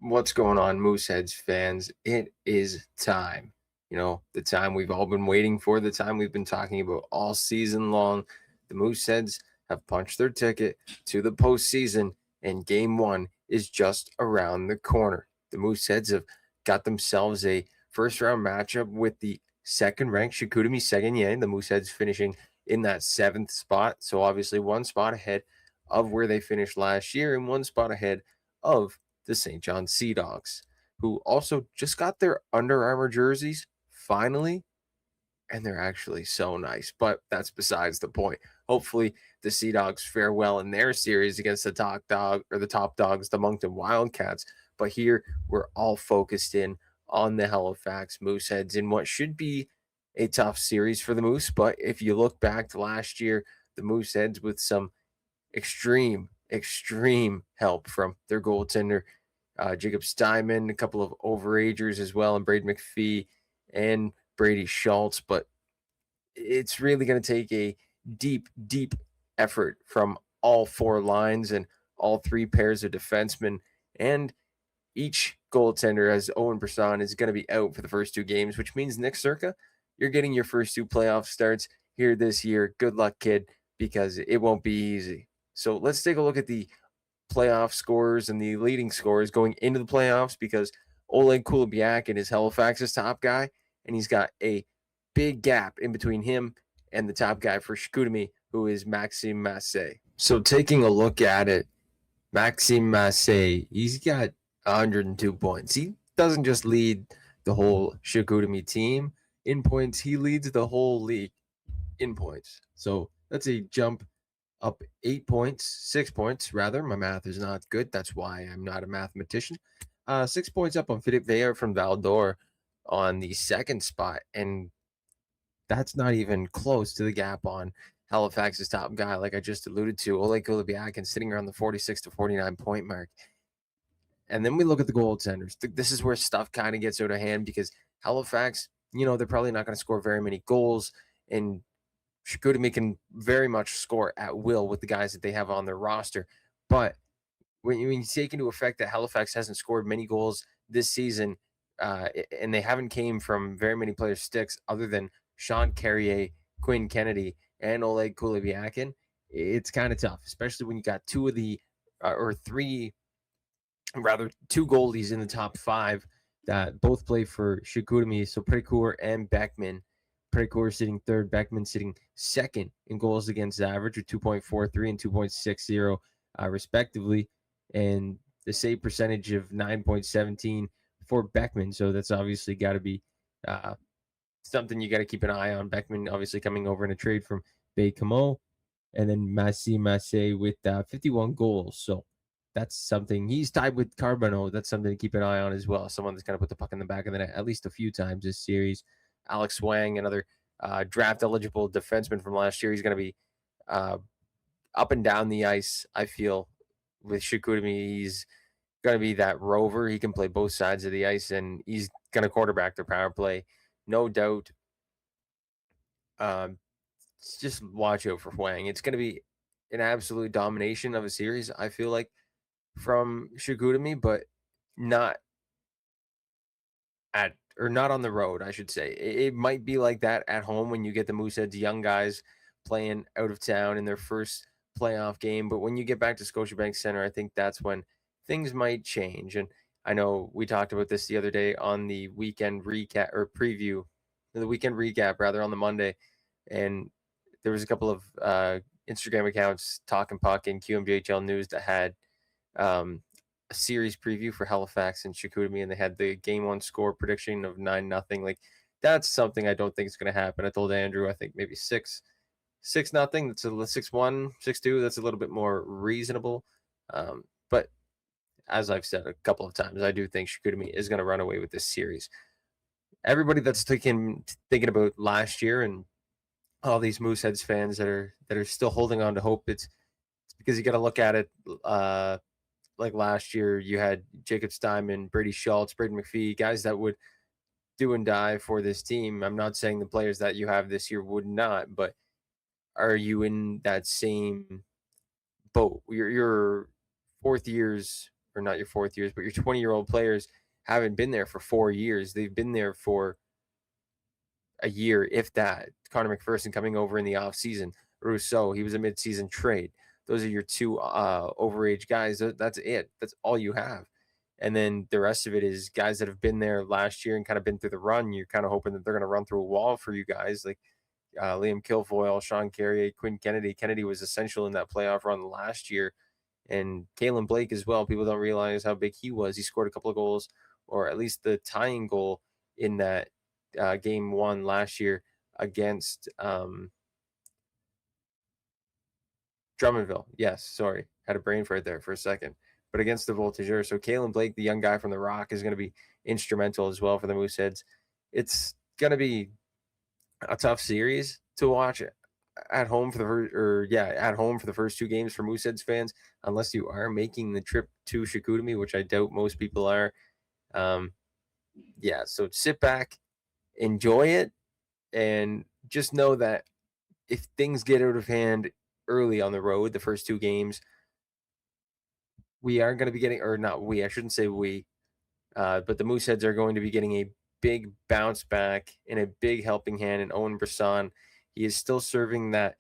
What's going on, Mooseheads fans? It is time. The time we've all been waiting for, the time we've been talking about all season long. The Mooseheads have punched their ticket to the postseason, and game one is just around the corner. The Mooseheads have got themselves a first round matchup with the second ranked Chicoutimi Saguenéens. The Mooseheads finishing in that seventh spot. So obviously one spot ahead of where they finished last year and one spot ahead of the St. John Sea Dogs, who also just got their Under Armour jerseys finally, and they're actually so nice. But that's besides the point. Hopefully, the Sea Dogs fare well in their series against the top dogs, the Moncton Wildcats. But here we're all focused in on the Halifax Mooseheads in what should be a tough series for the Moose. But if you look back to last year, the Mooseheads with some extreme help from their goaltender Jacob Steinman, a couple of overagers as well, and Braid McPhee and Brady Schultz. But it's really going to take a deep effort from all four lines and all three pairs of defensemen. And each goaltender, as Owen Bresson, is going to be out for the first two games, which means Nick Circa, you're getting your first two playoff starts here this year. Good luck, kid, because it won't be easy. So let's take a look at the playoff scorers and the leading scorers going into the playoffs, because Oleg Kulebiakin is Halifax's top guy, and he's got a big gap in between him and the top guy for Chicoutimi, who is Maxime Massé. So taking a look at it, Maxime Massé, he's got 102 points. He doesn't just lead the whole Chicoutimi team in points, he leads the whole league in points. So that's a jump up 8 points, 6 points rather. My math is not good. That's why I'm not a mathematician. 6 points up on Philippe Veillard from Val d'Or on the second spot. And that's not even close to the gap on Halifax's top guy, like I just alluded to, Oleg Kulebiakin, sitting around the 46 to 49 point mark. And then we look at the goaltenders. This is where stuff kind of gets out of hand, because Halifax, they're probably not going to score very many goals, and Chicoutimi can very much score at will with the guys that they have on their roster. But when you take into effect that Halifax hasn't scored many goals this season, and they haven't came from very many players' sticks other than Sean Carrier, Quinn Kennedy, and Oleg Kulebiakin, it's kind of tough, especially when you got two goalies in the top five that both play for Chicoutimi. So Precourt and Beckman. Precourt sitting third, Beckman sitting second in goals against average with 2.43 and 2.60 respectively, and the save percentage of 9.17 for Beckman. So that's obviously got to be something you got to keep an eye on. Beckman obviously coming over in a trade from Bay Camo, and then Maxime Massé with 51 goals. So that's something. He's tied with Carbonneau. That's something to keep an eye on as well. Someone that's going to put the puck in the back of the net at least a few times this series. Alex Wang, another draft eligible defenseman from last year. He's going to be up and down the ice, I feel, with Chicoutimi. He's going to be that rover. He can play both sides of the ice, and he's going to quarterback their power play, no doubt. Just watch out for Wang. It's going to be an absolute domination of a series, I feel like, from Chicoutimi, but not not on the road, I should say. It might be like that at home when you get the Mooseheads young guys playing out of town in their first playoff game. But when you get back to Scotiabank Center, I think that's when things might change. And I know we talked about this the other day on the weekend recap or preview, the weekend recap rather, on the Monday. And there was a couple of Instagram accounts, Talking Puck and QMJHL News, that had a series preview for Halifax and Chicoutimi, and they had the game one score prediction of 9-0. Like, that's something I don't think is going to happen. I told Andrew, I think maybe 6-0. That's a 6-1, 6-2. That's a little bit more reasonable. But as I've said a couple of times, I do think Chicoutimi is going to run away with this series. Everybody that's thinking about last year, and all these Mooseheads fans that are still holding on to hope, it's because you got to look at it. Like last year, you had Jacob Steinman, Brady Schultz, Braden McPhee, guys that would do and die for this team. I'm not saying the players that you have this year would not, but are you in that same boat? Your fourth years or not your 4th years, but your 20-year-old players haven't been there for 4 years. They've been there for a year, if that. Connor McPherson coming over in the offseason. Rousseau, he was a midseason trade. Those are your two overage guys. That's it. That's all you have. And then the rest of it is guys that have been there last year and kind of been through the run. You're kind of hoping that they're going to run through a wall for you guys, like Liam Kilfoyle, Sean Carrier, Quinn Kennedy. Kennedy was essential in that playoff run last year. And Kalen Blake as well. People don't realize how big he was. He scored a couple of goals, or at least the tying goal in that game 1 last year against Drummondville. Yes, sorry. Had a brain fart there for a second. But against the Voltigeurs. So Kalen Blake, the young guy from the Rock, is going to be instrumental as well for the Mooseheads. It's going to be a tough series to watch at home for the first 2 games for Mooseheads fans, unless you are making the trip to Chicoutimi, which I doubt most people are. So sit back, enjoy it, and just know that if things get out of hand early on the road, the first 2 games, we are going to be getting, or not we, I shouldn't say we, but the Mooseheads are going to be getting a big bounce back and a big helping hand in Owen Bresson. He is still serving that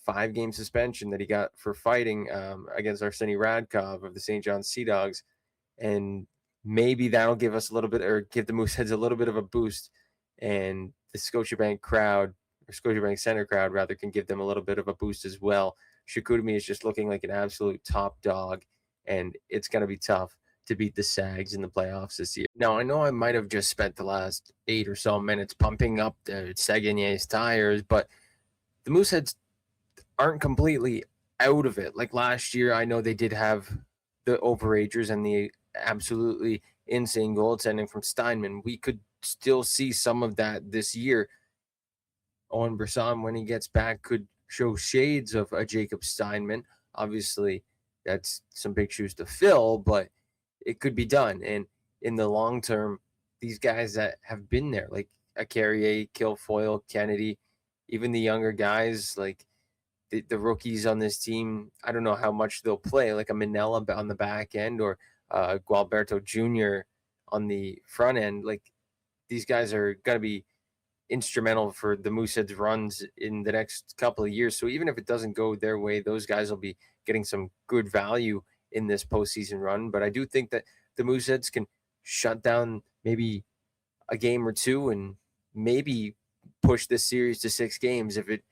5-game suspension that he got for fighting against Arseny Radkov of the St. John Sea Dogs. And maybe that'll give us a little bit, or give the Mooseheads a little bit of a boost. And the Scotiabank crowd, or Scotiabank Center crowd rather, can give them a little bit of a boost as well. Chicoutimi is just looking like an absolute top dog, and it's going to be tough to beat the Sags in the playoffs this year. Now, I know I might have just spent the last 8 or so minutes pumping up the Saguenéens tires, but the Mooseheads aren't completely out of it. Like last year, I know they did have the overagers and the absolutely insane goaltending from Steinman. We could still see some of that this year. Owen Bresson, when he gets back, could show shades of a Jacob Steinman. Obviously, that's some big shoes to fill, but it could be done. And in the long term, these guys that have been there, like a Carrier, Kilfoyle, Kennedy, even the younger guys, like the rookies on this team, I don't know how much they'll play, like a Manella on the back end, or Gualberto Jr. on the front end. Like, these guys are going to be instrumental for the Mooseheads runs in the next couple of years. So even if it doesn't go their way, those guys will be getting some good value in this postseason run. But I do think that the Mooseheads can shut down maybe a game or 2 and maybe push this series to 6 games if it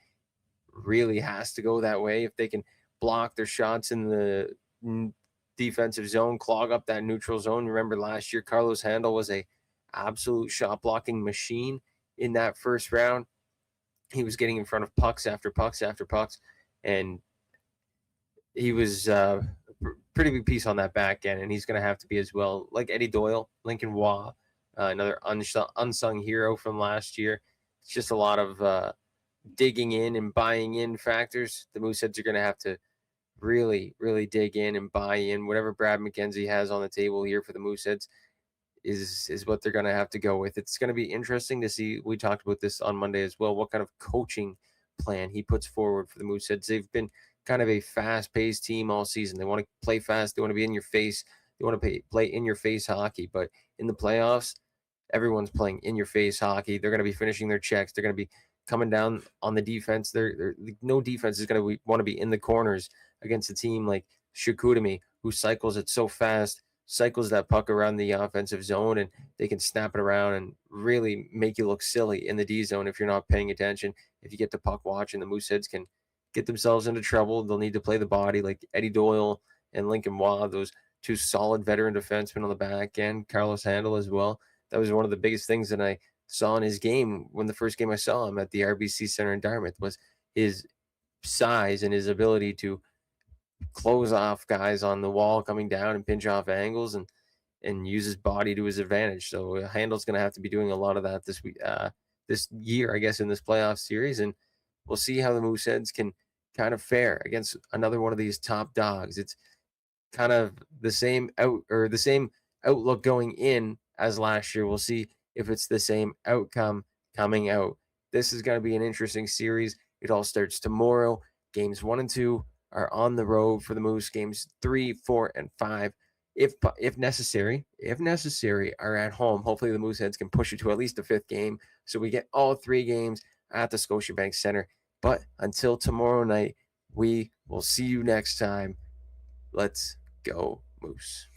really has to go that way. If they can block their shots in the defensive zone, clog up that neutral zone. Remember last year, Carlos Handel was a absolute shot blocking machine in that first round. He was getting in front of pucks after pucks after pucks, and he was a pretty big piece on that back end, and he's going to have to be as well. Like Eddie Doyle, Lincoln Waugh, another unsung hero from last year. It's just a lot of digging in and buying in factors. The Mooseheads are going to have to really, really dig in and buy in. Whatever Brad McKenzie has on the table here for the Mooseheads is what they're going to have to go with. It's going to be interesting to see. We talked about this on Monday as well, what kind of coaching plan he puts forward for the Mooseheads. They've been kind of a fast-paced team all season. They want to play fast. They want to be in your face. They want to play in-your-face hockey. But in the playoffs, everyone's playing in-your-face hockey. They're going to be finishing their checks. They're going to be coming down on the defense. No defense is going to want to be in the corners against a team like Chicoutimi, who cycles it so fast, cycles that puck around the offensive zone, and they can snap it around and really make you look silly in the D zone if you're not paying attention. If you get the puck watch, and the Mooseheads can get themselves into trouble, they'll need to play the body, like Eddie Doyle and Lincoln Waugh, those 2 solid veteran defensemen on the back end. Carlos Handel as well. That was one of the biggest things that I saw in his game when the first game I saw him at the RBC Center in Dartmouth was his size and his ability to close off guys on the wall coming down and pinch off angles and use his body to his advantage. So Handel's going to have to be doing a lot of that this week, this year, I guess, in this playoff series. And we'll see how the Mooseheads can kind of fare against another one of these top dogs. It's kind of the same outlook going in as last year. We'll see if it's the same outcome coming out. This is going to be an interesting series. It all starts tomorrow. Games 1 and 2 are on the road for the Moose. Games 3, 4, and 5 if necessary, are at home. Hopefully the Mooseheads can push it to at least a fifth game, so we get all 3 games at the Scotiabank Center. But until tomorrow night, we will see you next time. Let's go Moose.